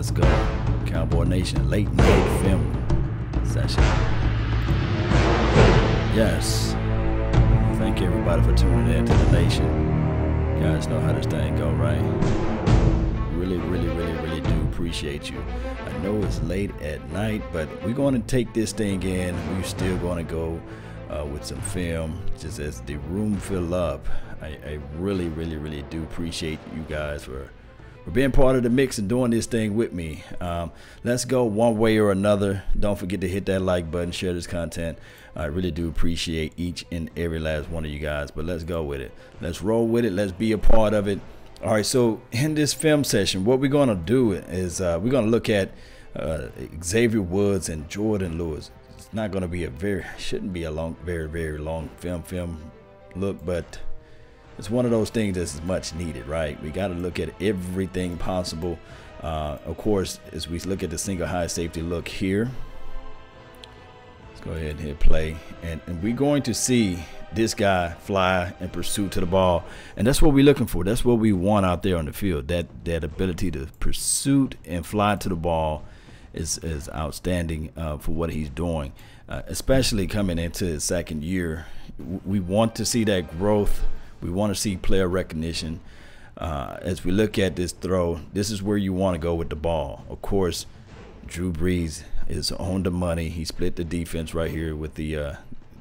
Let's go. Cowboy Nation late night film session. Yes. Thank everybody for tuning in to the nation. You guys know how this thing go, right? Really do appreciate you. I know it's late at night, but we're going to take this thing in. We're still going to go with some film just as the room fill up. I really do appreciate you guys for being part of the mix and doing this thing with me. Let's go one way or another. Don't forget to hit that like button, share this content. I really do appreciate each and every last one of you guys, but let's go with it. Let's roll with it. Let's be a part of it. All right, so in this film session, what we're going to do is we're going to look at Xavier Woods and Jourdan Lewis. It's not going to be shouldn't be a very long film look, but it's one of those things that's much needed, right? We got to look at everything possible. Of course, as we look at the single high safety look here, let's go ahead and hit play, and we're going to see this guy fly in pursuit to the ball, and that's what we're looking for. That's what we want out there on the field. That ability to pursue and fly to the ball is outstanding for what he's doing, especially coming into his second year. We want to see that growth. We want to see player recognition. As we look at this throw, this is where you want to go with the ball. Of course, Drew Brees is on the money. He split the defense right here with the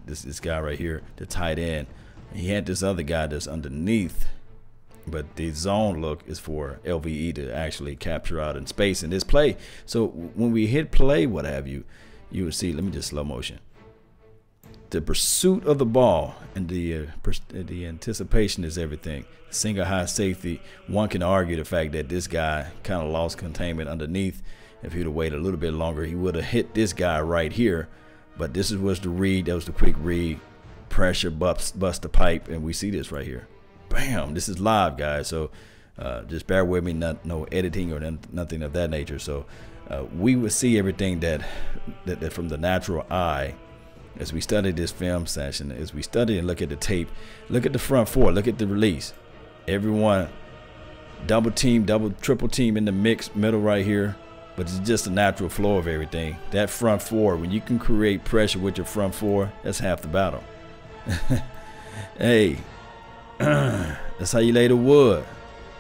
this guy right here, the tight end. He had this other guy that's underneath, but the zone look is for LVE to actually capture out in space in this play. So when we hit play, what have you, you will see. Let me just slow motion. The pursuit of the ball and the anticipation is everything. Single high safety, one can argue the fact that this guy kind of lost containment underneath. If he'd have waited a little bit longer, he would have hit this guy right here. But this was the read. That was the quick read. Pressure, bust the pipe, and we see this right here. Bam! This is live, guys. So just bear with me. No editing or nothing of that nature. So we would see everything that from the natural eye. As we study this film session, as we study and look at the tape, look at the front four, look at the release. Everyone double team, triple team in the mix, middle right here, but it's just a natural flow of everything. That front four, when you can create pressure with your front four, that's half the battle. Hey, that's how you lay the wood.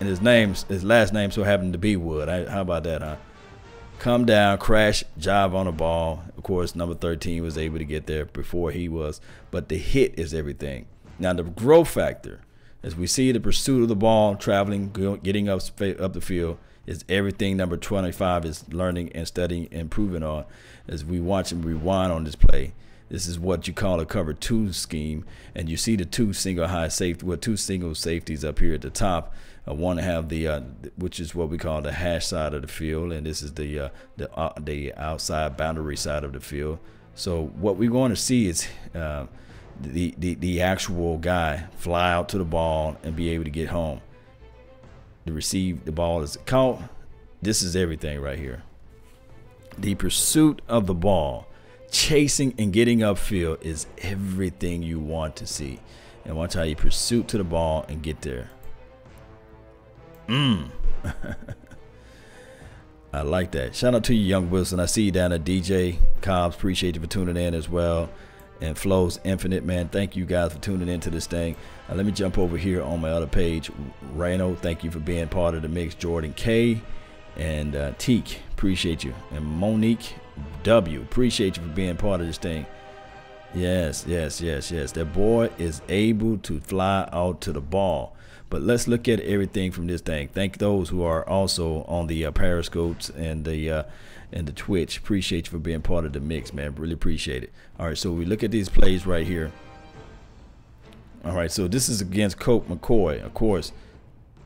And his last name so happened to be Wood. How about that, huh? Come down, crash, jive on the ball. Of course, number 13 was able to get there before he was, but the hit is everything. Now, the growth factor, as we see the pursuit of the ball, traveling, getting up the field, is everything number 25 is learning and studying and improving on. As we watch and rewind on this play, this is what you call a cover two scheme, and you see the two single safeties up here at the top. One have the which is what we call the hash side of the field, and this is the outside boundary side of the field. So what we're going to see is the actual guy fly out to the ball and be able to get home. To receive the ball is caught. This is everything right here. The pursuit of the ball, chasing and getting upfield is everything you want to see. And watch how you pursue to the ball and get there. I like that. Shout out to you, Young Wilson. I see you down at DJ Cobbs. Appreciate you for tuning in as well. And Flows Infinite, man. Thank you guys for tuning into this thing. Let me jump over here on my other page. Reno, thank you for being part of the mix. Jordan K and Teak, appreciate you. And Monique W, appreciate you for being part of this thing. Yes. That boy is able to fly out to the ball. But let's look at everything from this thing. Thank those who are also on the Periscopes and the Twitch. Appreciate you for being part of the mix, man. Really appreciate it. All right, so we look at these plays right here. All right, so this is against Colt McCoy. Of course,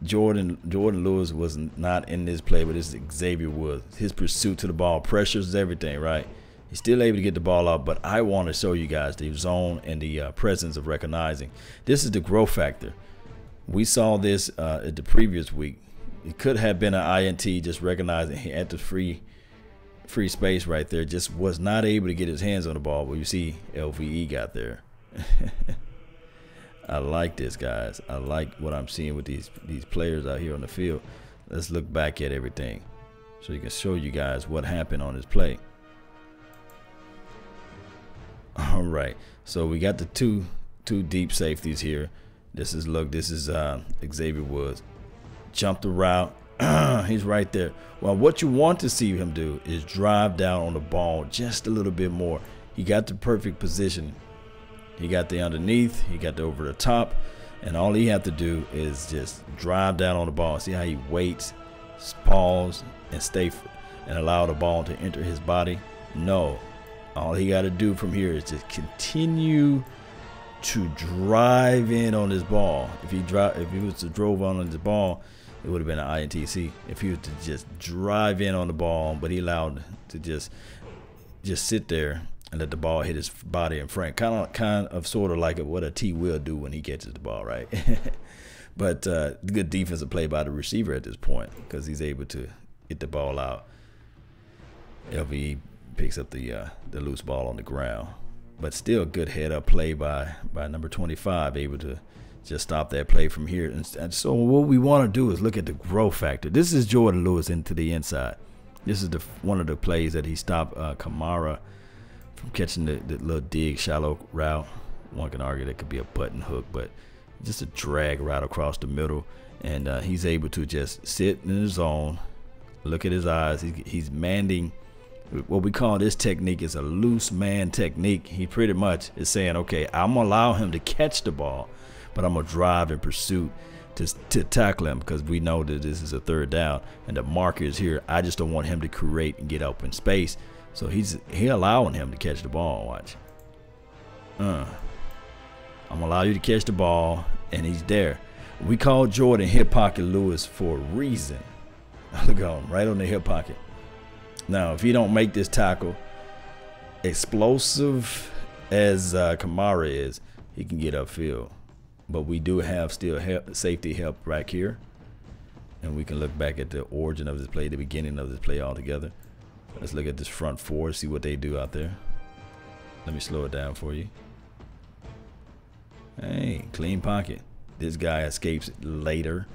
Jourdan Lewis was not in this play, but this is Xavier Woods. His pursuit to the ball, pressures everything, right? He's still able to get the ball out, but I want to show you guys the zone and the presence of recognizing. This is the growth factor. We saw this at the previous week. It could have been an INT, just recognizing he had the free space right there. Just was not able to get his hands on the ball. But you see LVE got there. I like this, guys. I like what I'm seeing with these players out here on the field. Let's look back at everything. so he can show you guys what happened on his play. All right, so we got the two deep safeties here. This is Xavier Woods. Jump the route. He's right there. Well, what you want to see him do is drive down on the ball just a little bit more. He got the perfect position. He got the underneath. He got the over the top. And all he have to do is just drive down on the ball. See how he waits, pause, and stay and allow the ball to enter his body? No. All he got to do from here is just continue to drive in on this ball. If he was to drove on this ball, it would have been an INTC. If he was to just drive in on the ball, but he allowed to just sit there and let the ball hit his body in front, kind of sort of like what a T will do when he catches the ball, right? But good defensive play by the receiver at this point, because he's able to get the ball out. LV picks up the loose ball on the ground, but still good head up play by number 25, able to just stop that play from here. And so what we want to do is look at the growth factor. This is Jourdan Lewis into the inside. This is one of the plays that he stopped Kamara from catching the little dig shallow route. One can argue that could be a button hook, but just a drag route across the middle. And he's able to just sit in his zone, look at his eyes. He's manding. What we call this technique is a loose man technique. He pretty much is saying, okay, I'm going to allow him to catch the ball, but I'm going to drive in pursuit to tackle him, because we know that this is a third down and the marker is here. I just don't want him to create and get up in space. So he's allowing him to catch the ball. Watch. I'm going to allow you to catch the ball, and he's there. We call Jourdan hip pocket Lewis for a reason. Look at him, right on the hip pocket. Now, if he don't make this tackle, explosive as Kamara is, he can get upfield. But we do have still safety help right here. And we can look back at the origin of this play, the beginning of this play altogether. Let's look at this front four, see what they do out there. Let me slow it down for you. Hey, clean pocket. This guy escapes later.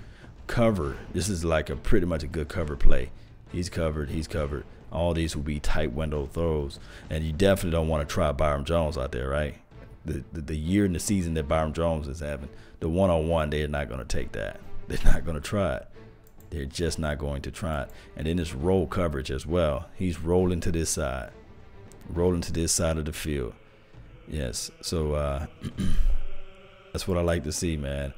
Cover. This is like pretty much a good cover play. He's covered. He's covered. All these will be tight window throws. And you definitely don't want to try Byron Jones out there, right? The year and the season that Byron Jones is having, the one-on-one, they're not going to take that. They're not going to try it. They're just not going to try it. And then this roll coverage as well. He's rolling to this side. Rolling to this side of the field. Yes. So that's what I like to see, man.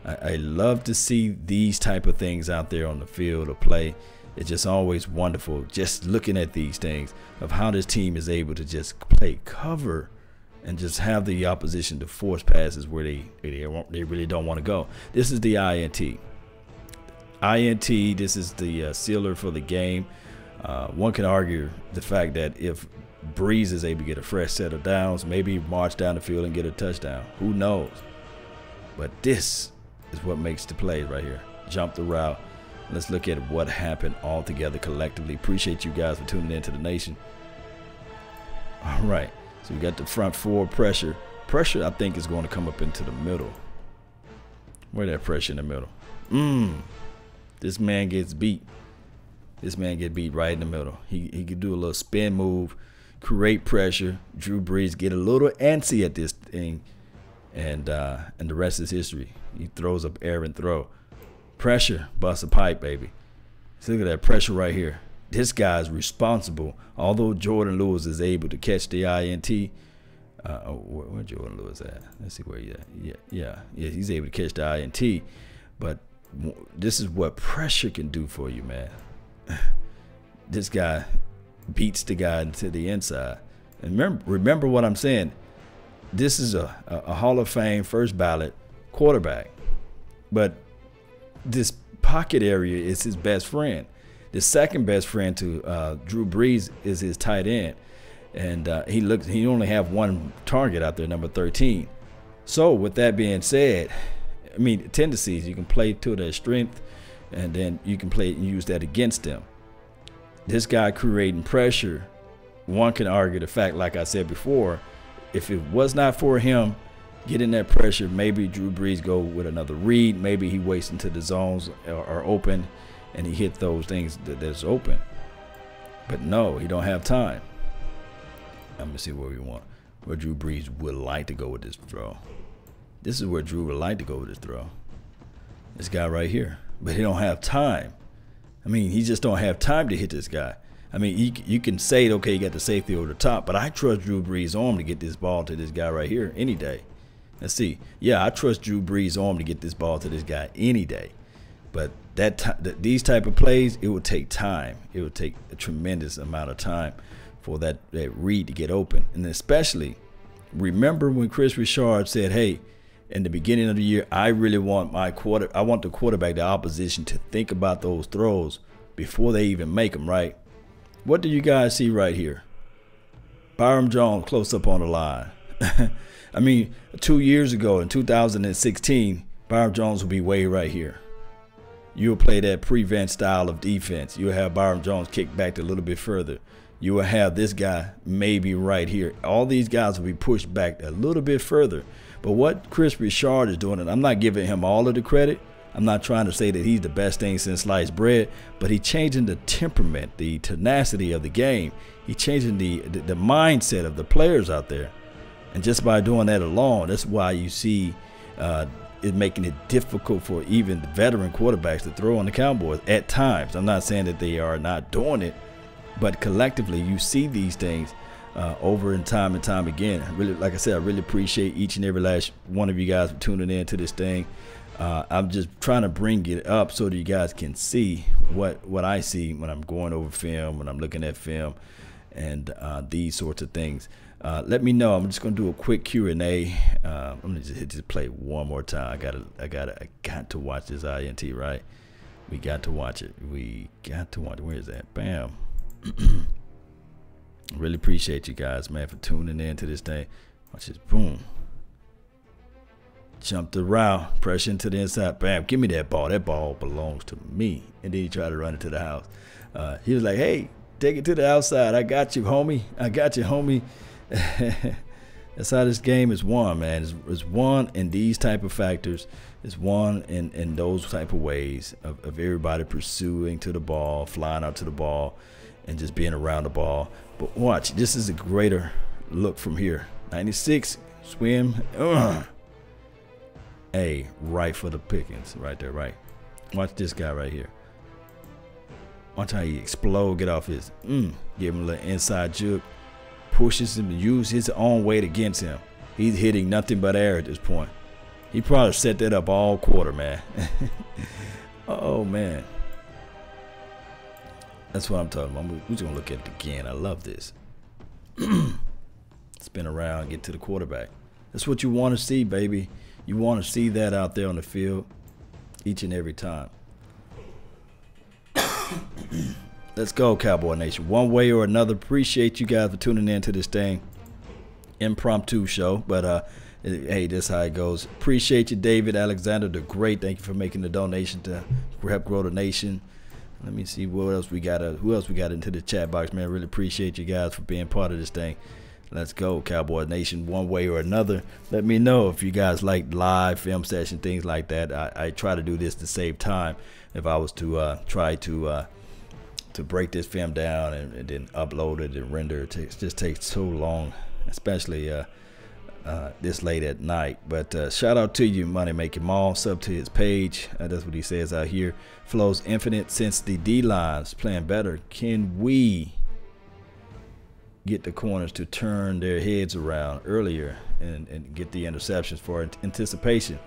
I love to see these type of things out there on the field of play. It's just always wonderful just looking at these things of how this team is able to just play cover and just have the opposition to force passes where they really don't want to go. This is the INT. This is the sealer for the game. One can argue the fact that if Breeze is able to get a fresh set of downs, maybe march down the field and get a touchdown. Who knows? But this is what makes the play right here. Jump the route. Let's look at what happened all together collectively. Appreciate you guys for tuning in to the nation. All right. So we got the front four pressure. Pressure, I think, is going to come up into the middle. Where that pressure in the middle? This man gets beat. This man get beat right in the middle. He could do a little spin move, create pressure. Drew Brees get a little antsy at this thing, and the rest is history. He throws up errant throw. Pressure, bust a pipe, baby. So look at that pressure right here. This guy's responsible. Although Jourdan Lewis is able to catch the INT, where Jourdan Lewis at? Let's see where he at. Yeah, he's able to catch the INT. But this is what pressure can do for you, man. This guy beats the guy to the inside. And remember what I'm saying. This is a Hall of Fame first ballot quarterback. But this pocket area is his best friend. The second best friend to Drew Brees is his tight end. And he only have one target out there, number 13. So with that being said, I mean, tendencies, you can play to their strength, and then you can play and use that against them. This guy creating pressure, one can argue the fact, like I said before, if it was not for him getting that pressure, maybe Drew Brees go with another read. Maybe he waits until the zones are open and he hit those things that's open. But no, he don't have time. I'm gonna see where we want. Where Drew Brees would like to go with this throw. This is where Drew would like to go with this throw. This guy right here. But he don't have time. I mean, he just don't have time to hit this guy. I mean, you can say, okay, you got the safety over the top, but I trust Drew Brees' arm to get this ball to this guy right here any day. Let's see. Yeah, I trust Drew Brees' arm to get this ball to this guy any day. But these type of plays, it would take time. It would take a tremendous amount of time for that read to get open. And especially, remember when Chris Richard said, hey, in the beginning of the year, I really want I want the quarterback, the opposition, to think about those throws before they even make them, right? What do you guys see right here? Byron Jones close up on the line. I mean, 2 years ago in 2016, Byron Jones will be way right here. You'll play that prevent style of defense. You'll have Byron Jones kick back a little bit further. You will have this guy maybe right here. All these guys will be pushed back a little bit further. But what Chris Richard is doing, and I'm not giving him all of the credit. I'm not trying to say that he's the best thing since sliced bread, but he's changing the temperament, the tenacity of the game. He's changing the mindset of the players out there. And just by doing that alone, that's why you see it making it difficult for even the veteran quarterbacks to throw on the Cowboys at times. I'm not saying that they are not doing it, but collectively you see these things over and time again. Really, like I said, I really appreciate each and every last one of you guys for tuning in to this thing. I'm just trying to bring it up so that you guys can see what I see when I'm going over film, when I'm looking at film, and these sorts of things. Let me know. I'm just gonna do a quick Q&A. I'm gonna just hit this play one more time. I got to watch this INT, right? We got to watch it. We got to watch it. Where is that? Bam. Really appreciate you guys, man, for tuning in to this thing. Watch this. Boom. Jump the route. Pressure into the inside. Bam. Give me that ball. That ball belongs to me. And then he tried to run it to the house. He was like, hey, take it to the outside. I got you, homie. I got you, homie. That's how this game is won, man. It's won in these type of factors. It's won in those type of ways of everybody pursuing to the ball, flying out to the ball, and just being around the ball. But watch, this is a greater look from here. 96, swim. Hey, right for the pickings, right there, right. Watch this guy right here. Watch how he explode, get off his, give him a little inside juke, pushes him to use his own weight against him. He's hitting nothing but air at this point. He probably set that up all quarter, man. Oh, man. That's what I'm talking about. We're just going to look at it again. I love this. Spin around, get to the quarterback. That's what you want to see, baby. You want to see that out there on the field each and every time. Let's go, Cowboy Nation. One way or another, appreciate you guys for tuning in to this thing. Impromptu show, but hey, that's how it goes. Appreciate you, David Alexander the Great. Thank you for making the donation to help grow the nation. Let me see what else we got. Who else we got into the chat box, man? Really appreciate you guys for being part of this thing. Let's go, Cowboy Nation. One way or another, let me know if you guys like live film session, things like that. I try to do this to save time. If I was to try to break this film down and then upload it and render it, just takes so long, especially this late at night. But shout out to you, Money Making Mall. Sub to his page. That's what he says out here. Flows infinite since the D-line's playing better. Can we get the corners to turn their heads around earlier and get the interceptions for anticipation?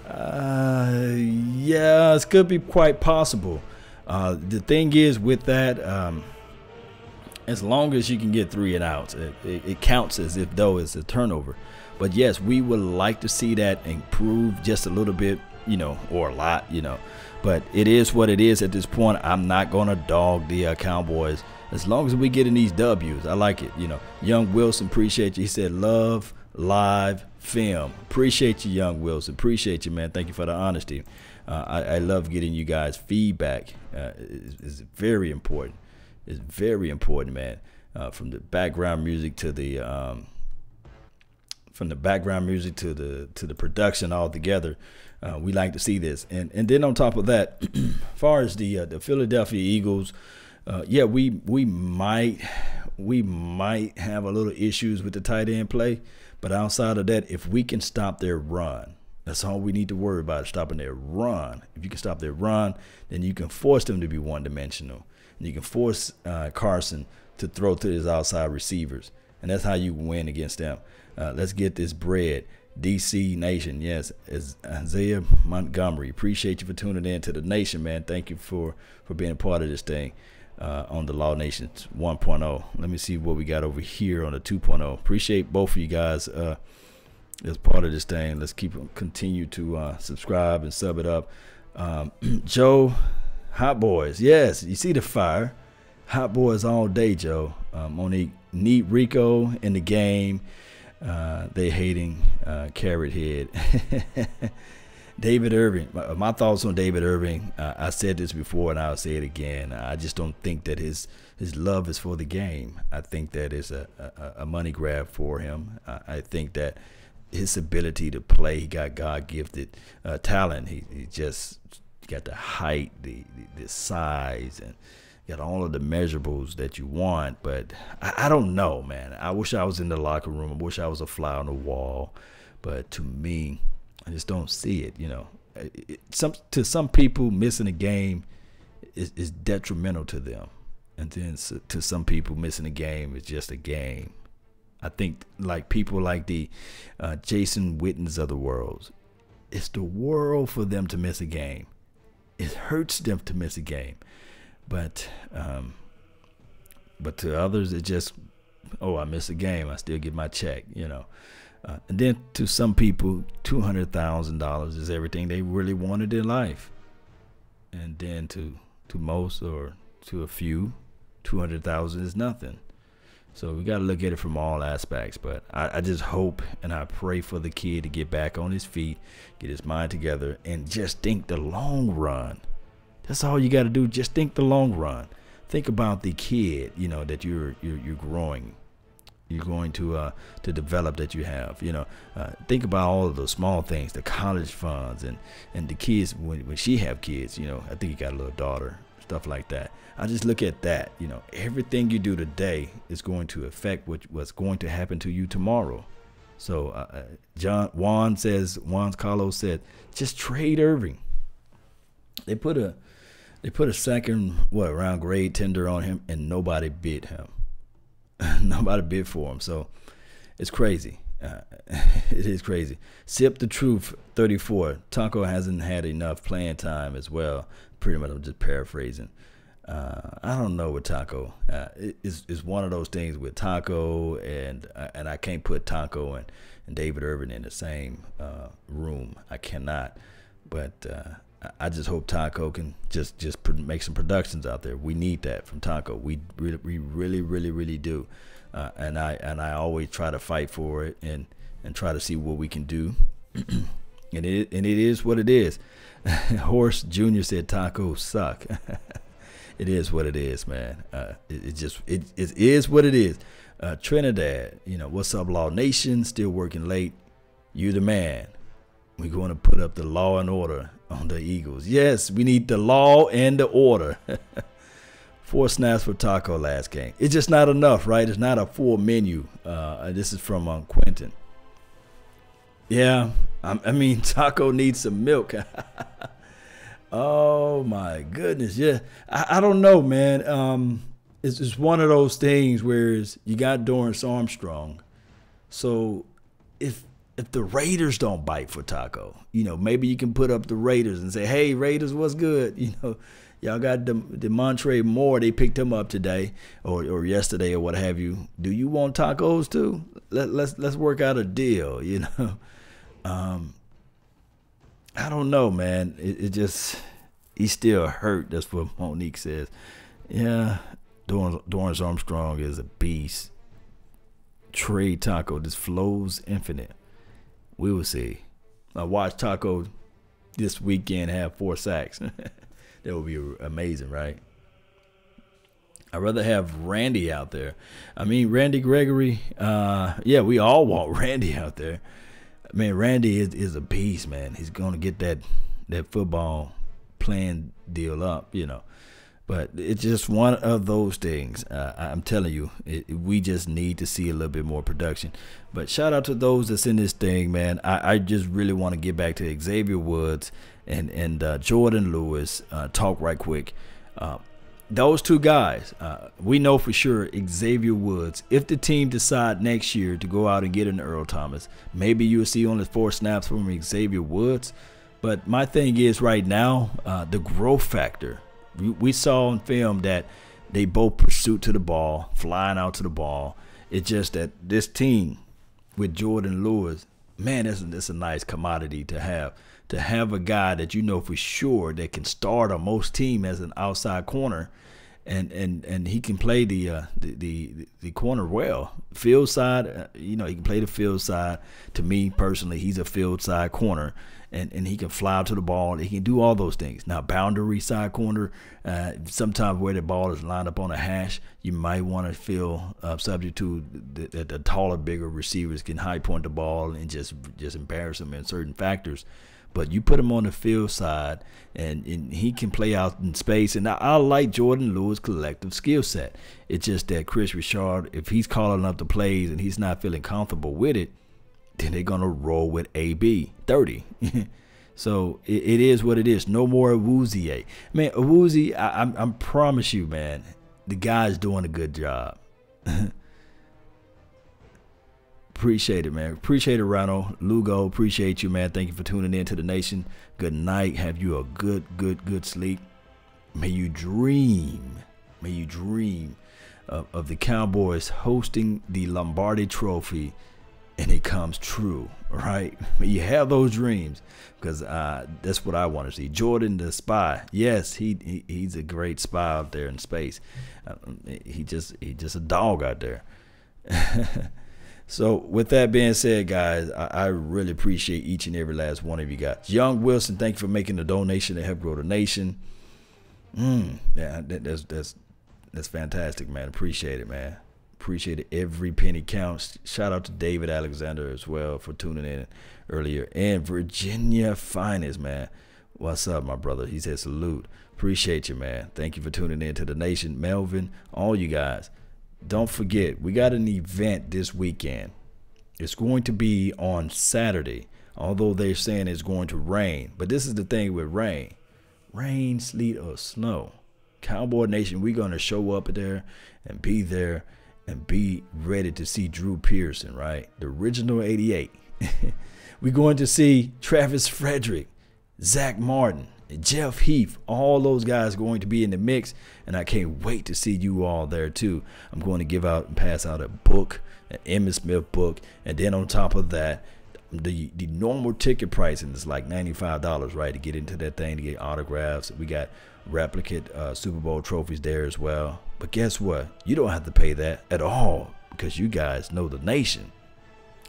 Yeah, it could be quite possible. The thing is with that, as long as you can get 3 and outs, it counts as if though it's a turnover. But yes, we would like to see that improve just a little bit, you know, or a lot, you know. But it is what it is at this point. I'm not going to dog the Cowboys as long as we get in these W's. I like it, you know. Young Wilson, appreciate you. He said, love live film. Appreciate you, Young Wilson. Appreciate you, man. Thank you for the honesty. I love getting you guys feedback. It's very important. It's very important, man. From the background music to the the production all together. We like to see this, and then on top of that, as far as the Philadelphia Eagles, Yeah, we might have a little issues with the tight end play, but outside of that, if we can stop their run, that's all we need to worry about, stopping their run. If you can stop their run, then you can force them to be one-dimensional. And you can force Carson to throw to his outside receivers, and that's how you win against them. Let's get this bread. DC Nation, yes, as Xavier Montgomery. Appreciate you for tuning in to the Nation, man. Thank you for being a part of this thing on the Law Nation 1.0. Let me see what we got over here on the 2.0. Appreciate both of you guys as part of this thing. Let's continue to subscribe and sub it up. Joe, Hot Boys, yes, you see the fire. Hot Boys all day, Joe. Monique, need Rico in the game. They hating Carrot Head. David Irving. My thoughts on David Irving. I said this before and I'll say it again. I just don't think that his love is for the game. I think that is a money grab for him. I think that his ability to play, he got God-gifted talent. He just got the height, the size, and got all of the measurables that you want, but I don't know, man. I wish I was in the locker room. I wish I was a fly on the wall, but to me, I just don't see it. You know, to some people, missing a game is detrimental to them, and then to some people, missing a game is just a game. I think like people like the Jason Wittens of the world, it's the world for them to miss a game. It hurts them to miss a game. But to others, it just, oh, I missed a game, I still get my check, you know. And then to some people, $200,000 is everything they really wanted in life. And then to most, or to a few, 200,000 is nothing. So we got to look at it from all aspects. But I just hope and I pray for the kid to get back on his feet, get his mind together, and just think the long run. That's all you got to do. Just think the long run. Think about the kid, you know, that you're growing. You're going to develop, that you have. You know, think about all of those small things, the college funds, and the kids when she have kids. You know, I think you got a little daughter, stuff like that. I just look at that. You know, everything you do today is going to affect what's going to happen to you tomorrow. So Juan Carlos said, just trade Irving. They put a second round grade tender on him, and nobody bid him. Nobody bid for him. So it's crazy. It is crazy. Sip the Truth 34. Taco hasn't had enough playing time as well. Pretty much, I'm just paraphrasing. I don't know with Taco. It's one of those things with Taco, and I can't put Taco and David Irving in the same room. I cannot. But I just hope Taco can just make some productions out there. We need that from Taco. We really do. And I always try to fight for it and try to see what we can do. and it is what it is. Horse Jr. said tacos suck. It is what it is, man. It is what it is. Trinidad, you know, what's up, Law Nation? Still working late. You the man. We're going to put up the law and order on the Eagles. Yes, we need the law and the order. 4 snaps for Taco last game. It's just not enough, right? It's not a full menu. This is from Quentin. Yeah, I mean, Taco needs some milk. Oh, my goodness. Yeah, I don't know, man. It's just one of those things where you got Dorrance Armstrong. So if the Raiders don't bite for Taco, you know, maybe you can put up the Raiders and say, hey, Raiders, what's good? You know, y'all got Demontre Moore. They picked him up today or yesterday or what have you. Do you want tacos too? Let's work out a deal, you know. I don't know, man. It just, he's still hurt. That's what Monique says. Yeah, Dorrance Armstrong is a beast. Trade Taco. This flows infinite. We will see. I watched Taco this weekend have 4 sacks. That would be amazing, right? I'd rather have Randy out there. I mean, Randy Gregory. Yeah, we all want Randy out there. Man, Randy is a beast, man. He's going to get that football playing deal up, you know. But it's just one of those things. I'm telling you, we just need to see a little bit more production. But shout out to those that's in this thing, man. I just really want to get back to Xavier Woods and Jourdan Lewis. Talk right quick. Those two guys, we know for sure Xavier Woods, if the team decide next year to go out and get an Earl Thomas, maybe you'll see only 4 snaps from Xavier Woods. But my thing is right now, the growth factor. We saw on film that they both pursuit to the ball, flying out to the ball. It's just that this team with Jourdan Lewis, man, that's a nice commodity to have. To have a guy that you know for sure that can start on most team as an outside corner, and he can play the corner well. Field side, you know, he can play the field side. To me personally, he's a field side corner. And he can fly to the ball. He can do all those things. Now, boundary side corner, sometimes where the ball is lined up on a hash, you might want to feel subject to the taller, bigger receivers can high point the ball and just embarrass them in certain factors. But you put him on the field side, and he can play out in space. And I like Jourdan Lewis' collective skill set. It's just that Chris Richard, if he's calling up the plays and he's not feeling comfortable with it, then they're going to roll with AB 30. So it is what it is. No more Awuzie. Man, Awuzie, I promise you, man, the guy's doing a good job. Appreciate it, man. Appreciate it, Ronald. Lugo, appreciate you, man. Thank you for tuning in to the nation. Good night. Have you a good sleep. May you dream. May you dream of the Cowboys hosting the Lombardi Trophy, and it comes true, right? You have those dreams, because that's what I want to see. Jourdan the spy, yes, he's a great spy out there in space. He just a dog out there. So with that being said, guys, I really appreciate each and every last one of you guys. Young Wilson, thank you for making the donation to help grow the nation. Yeah, that's fantastic, man. Appreciate it, man. Appreciate it. Every penny counts. Shout out to David Alexander as well for tuning in earlier. And Virginia Finest, man. What's up, my brother? He said salute. Appreciate you, man. Thank you for tuning in to the nation. Melvin, all you guys. Don't forget, we got an event this weekend. It's going to be on Saturday, although they're saying it's going to rain. But this is the thing with rain. Rain, sleet, or snow. Cowboy Nation, we're going to show up there and be there and be ready to see Drew Pearson, right? The original 88. We're going to see Travis Frederick, Zach Martin, Jeff Heath, all those guys going to be in the mix, and I can't wait to see you all there too. I'm going to give out and pass out a book, an Emmitt Smith book, and then on top of that, the normal ticket pricing is like $95, right, to get into that thing, to get autographs. We got replicate Super Bowl trophies there as well. But guess what? You don't have to pay that at all, because you guys know the nation.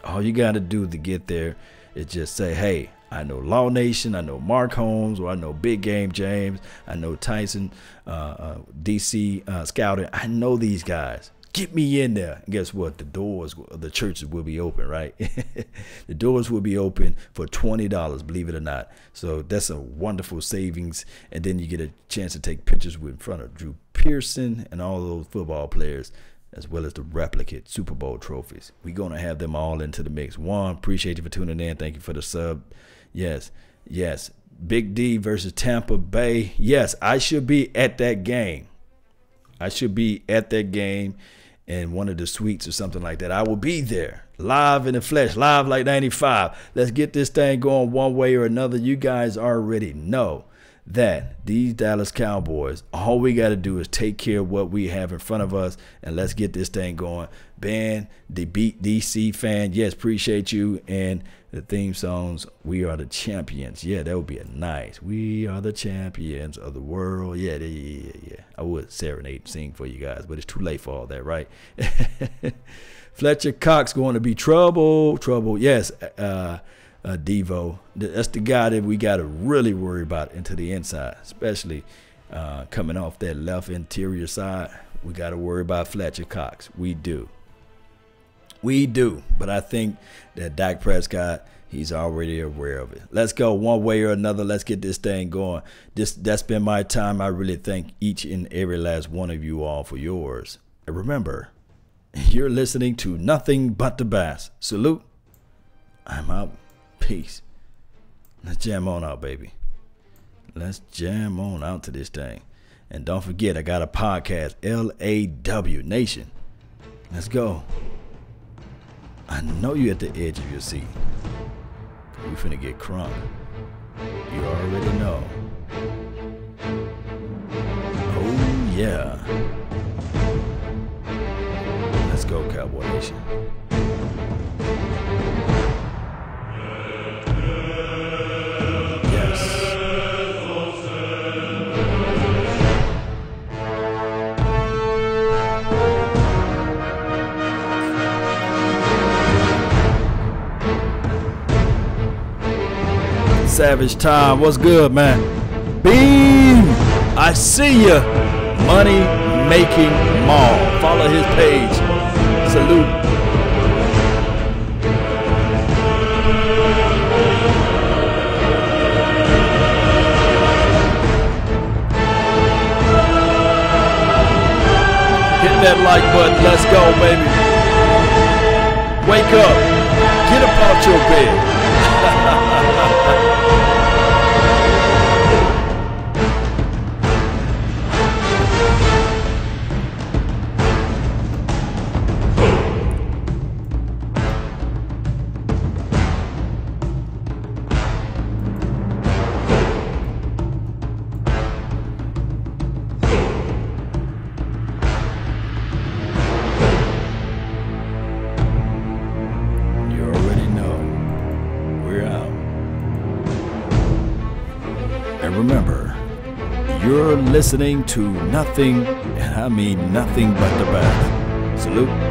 All you got to do to get there is just say, hey, I know Law Nation, I know Mark Holmes, or I know Big Game James, I know Tyson, DC Scouting. I know these guys. Get me in there. And guess what? The doors, the churches will be open, right? The doors will be open for $20, believe it or not. So that's a wonderful savings. And then you get a chance to take pictures in front of Drew Pearson and all those football players, as well as the replicate Super Bowl trophies. We're going to have them all into the mix. Juan, appreciate you for tuning in. Thank you for the sub. Yes, yes. Big D versus Tampa Bay. Yes, I should be at that game. I should be at that game in one of the suites or something like that. I will be there, live in the flesh, live like 95. Let's get this thing going one way or another. You guys already know that these Dallas Cowboys, all we got to do is take care of what we have in front of us, and let's get this thing going. Ben, the Beat DC fan, yes, appreciate you. And the theme songs, we are the champions. Yeah, that would be a nice. We are the champions of the world. Yeah. I would serenade and sing for you guys, but it's too late for all that, right? Fletcher Cox going to be trouble. Yes, Devo. That's the guy that we got to really worry about into the inside, especially coming off that left interior side. We got to worry about Fletcher Cox. We do. We do, but I think that Dak Prescott, he's already aware of it. Let's go one way or another. Let's get this thing going. That's been my time. I really thank each and every last one of you all for yours. And remember, you're listening to nothing but the bass. Salute. I'm out. Peace. Let's jam on out, baby. Let's jam on out to this thing. And don't forget, I got a podcast, LAW Nation. Let's go. I know you're at the edge of your seat. We finna get crunk. You already know. Oh yeah. Let's go, Cowboy Nation. Yes. Savage time. What's good, man? Beam! I see ya. Money Making Mall. Follow his page. Salute. Hit that like button. Let's go, baby. Wake up. Get up out your bed. Remember, you're listening to nothing, and I mean nothing but the best. Salute.